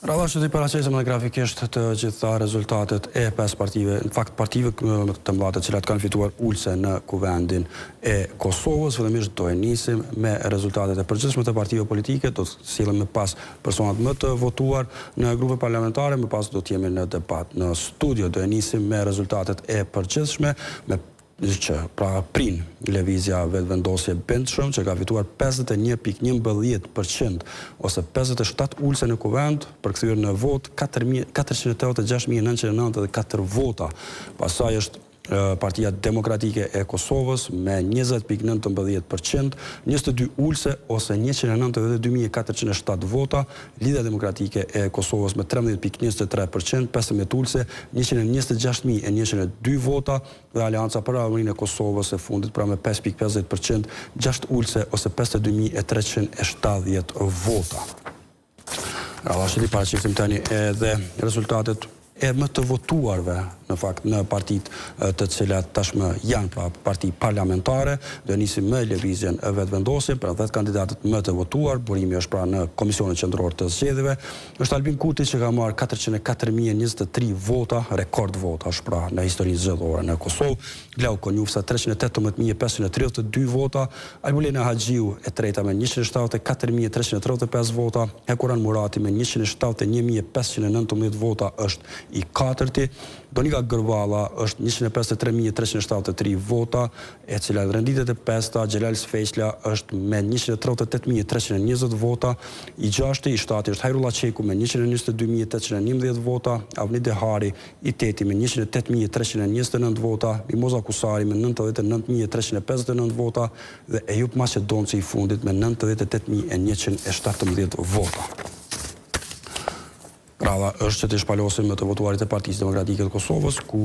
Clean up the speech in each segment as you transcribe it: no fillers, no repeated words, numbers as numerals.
Rradha që të paraqesëm dhe grafikisht të gjitha rezultatet e 5 partive, në fakt partive të mëdha të cilat kanë fituar ulse në kuvendin e Kosovës. Fillimisht do e nisim me rezultatet e përgjithshme të partive politike, do të sillim më pas personat më të votuar në grupe parlamentare, më pas do të jemi në debat. Në studio do e nisim me rezultatet e përgjithshme, me që pra prin lëvizja vetëvendosje Bentshëm që ka fituar 51.11% ose 57 ulse në kuvend, përkthyer në vot 486.994 vota. Pastaj është Partia Demokratike e Kosovës me 20.19%, 22 ulse ose 192.407 vota, Lidhja Demokratike e Kosovës me 13.23%, 15 ulse, 126.102 vota dhe Aleanca për Avërinë e Kosovës e fundit pra me 5.50%, 6 ulse ose 52.370 vota. Rradha paraqesim tani edhe rezultatet e më të votuarve në fakt në partit të cilat tashmë janë pra parti parlamentare. Do nisim me lëvizjen e vetëvendosje për 10 kandidatët më të votuar. Burimi është pra në Komisionin Qendror të Zgjedhjeve. Është Albin Kurti që ka marrë 404.023 vota, rekord vota është pra në historinë zgjedhore në Kosovë. Glauko Njufsa 318.532 vota, Albulena Haxhiu e treta me 174.335 vota, Hekuran Murati me 171.519 vota është i katërti, Donika Gërvalla është 153.373 vota, e cila renditet e pesta, Xhelal Sfeqla është me 138.320 vota, i gjashti, i shtati është Hajrullah Qeku me 122.811 vota, Avni Dehari i teti me 108.329 vota, Mimoza Kusari me 99.359 vota dhe Ejup Maqedonci i fundit me 98.117 vota. Rradha është që të shpalosim me të votuarit e Partisë Demokratike të Kosovës, ku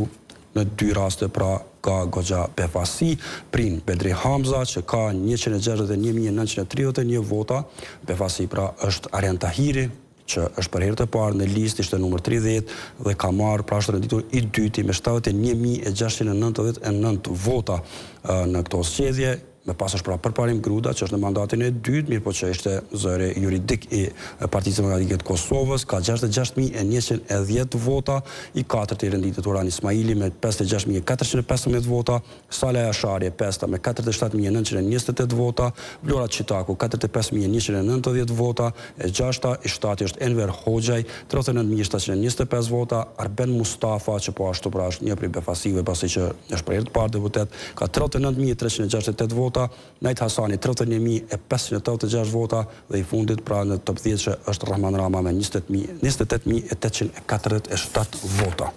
në 2 raste pra ka goxha befasi, prin Bedri Hamza që ka 161.931 vota, befasi pra është Arjan Tahiri, që është për herë të parë në listë, ishte numër 30 dhe ka marrë pra është renditur i dyti me 71.699 vota në këto zgjedhje. Me pas është pra përparim Gruda, që është në mandatin e dytë, mirë po që ishte zëri juridik i Partisë Demokratike të Kosovës, ka 66.110 vota, i katërt i renditet Uran Ismaili me 56.415 vota, Sala Jashari e pesta me 47.928 vota, Vlora Qitaku 45.190 vota, e gjashta i shtati është Enver Hoxhaj 39.725 vota, Arben Mustafa, që po ashtu pra është një prej befasive pasi që është për herë të parë deputet, ka 39.368 vota, Najt Hasani 31.586 vota dhe i fundit pra në top 10 që është Rahman Rama me 28.847 vota.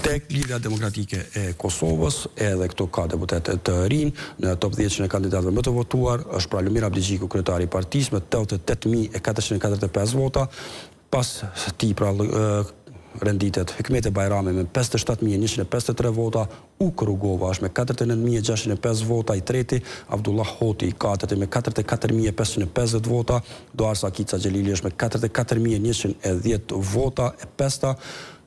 Tek Lidhja Demokratike e Kosovës, edhe këtu ka deputete të rinj, në top 10 që në kandidatëve më të votuar është pra Lumir Abdigjiku, kryetari i partisë me 88.445 vota, pas ti pra renditet Hikmete Bajrami me 57.153 vota, Uk Rugova është me 49.605 vota, i treti, Abdullah Hoti i katërti me 44.550 vota, Doar Sakica Xhelili është me 44.110 vota, e pesta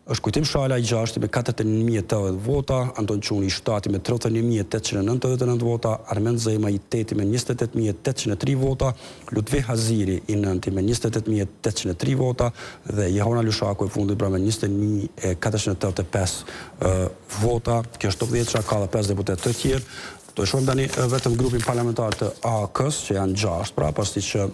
është Kujtim Shala i gjashti me 41.080 vota, Anton Quni i shtati me 31.899 vota, Armen Zema i teti me 28.803 vota, Lutvi Haziri i nënti me 28.803 vota dhe Jehona Lushaku e fundit pra me 21.485 vota. Kjo është top 10 që ka dhe 5 deputet të tjerë. Do e shohim tani vetëm grupin parlamentar të AK-s që janë 6, pra pasi që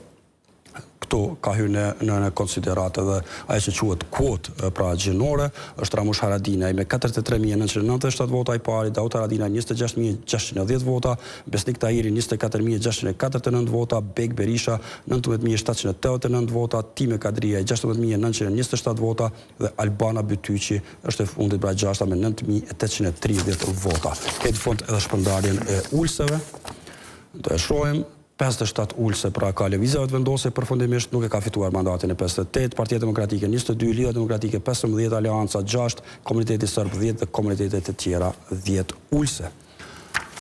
këtu ka hyrë në konsideratë dhe ajo që quhet kuotë pra gjinore, është Ramush Haradinaj me 43.997 vota i pari, Daut Haradinaj 26.610 vota, Besnik Tahiri 24.649 vota, Bek Berisha 19.789 vota, Time Kadria 16.927 vota dhe Albana Bytyqi është e fundit pra gjashta me 9.830 vota. Këtë fund edhe shpërndarjen e ulseve. Do e shohim 57 ulse pra ka lëvizja vetëvendosje përfundimisht nuk e ka fituar mandatin e 58, Partia Demokratike 22, Lidhja Demokratike 15, Aleanca 6, Komuniteti Serb 10 dhe komunitetet e tjera 10 ulse.